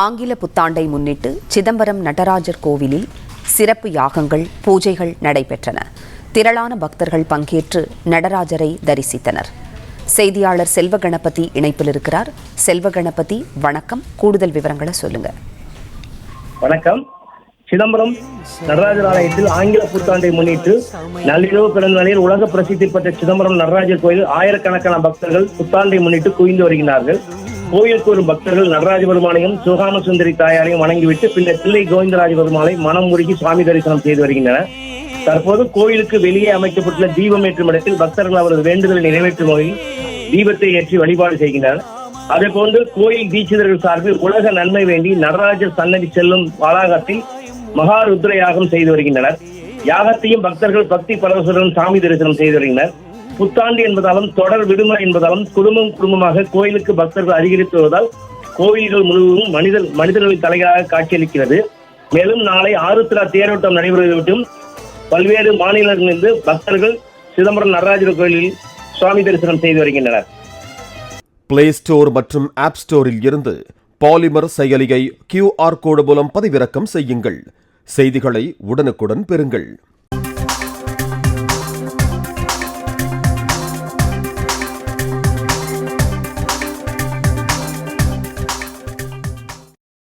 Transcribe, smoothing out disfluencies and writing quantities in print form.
ஆங்கில புத்தாண்டை முன்னிட்டு சிதம்பரம் நடராஜர் கோவிலில் சிறப்பு யாகங்கள், பூஜைகள் நடைபெற்றன. திரளான பக்தர்கள் பங்கேற்று நடராஜரை தரிசித்தனர். செய்தியாளர் செல்வ கணபதி இணைப்பில் இருக்கிறார். செல்வ கணபதி, வணக்கம். கூடுதல் விவரங்களை சொல்லுங்க. வணக்கம். சிதம்பரம் நடராஜர் ஆலயத்தில் ஆங்கில புத்தாண்டை முன்னிட்டு நள்ளிரவு பிறந்த நிலையில் உலக பிரசித்தி பெற்ற சிதம்பரம் நடராஜர் கோயில் ஆயிரக்கணக்கான பக்தர்கள் புத்தாண்டை முன்னிட்டு குவிந்து வருகிறார்கள். கோயிலுக்கு வரும் பக்தர்கள் நடராஜ பெருமானையும் சுகாம சுந்தரி தாயாரையும் வணங்கிவிட்டு பின்னர் பிள்ளை கோவிந்தராஜ பெருமானை மனம் உருகி சுவாமி தரிசனம் செய்து வருகின்றனர். தற்போது கோயிலுக்கு வெளியே அமைக்கப்பட்டுள்ள தீபம் ஏற்றும் இடத்தில் பக்தர்கள் அவரது வேண்டுதலை நிறைவேற்றும் வகையில் தீபத்தை ஏற்றி வழிபாடு செய்கின்றனர். அதே போன்று கோயில் தீட்சிதர்கள் சார்பில் உலக நன்மை வேண்டி நடராஜர் சன்னதி செல்லும் வளாகத்தில் மகா ருத்ர யாகம் செய்து வருகின்றனர். யாகத்தையும் பக்தர்கள் பக்தி பரவசத்துடன் சாமி தரிசனம் செய்து வருகின்றனர். புத்தாண்டு என்பதாலும் தொடர் விடுமுறை என்பதாலும் குடும்பமாக கோயிலுக்கு பக்தர்கள் அதிகரித்து வருவதால் கோயில்கள் முழுவதும் மனிதர்களின் தலைகளாக காட்சியளிக்கிறது. மேலும் நாளை ஆருத்ரா தேரோட்டம் நடைபெறுவதையும் பல்வேறு மாநிலங்களிலிருந்து பக்தர்கள் சிதம்பரம் நடராஜர் கோயிலில் சுவாமி தரிசனம் செய்து வருகின்றனர். பிளே ஸ்டோர் மற்றும் ஆப் ஸ்டோரில் இருந்து பாலிமர் செயலியை QR கோடு மூலம் பதிவிறக்கம் செய்யுங்கள். செய்திகளை உடனுக்குடன் பெறுங்கள்.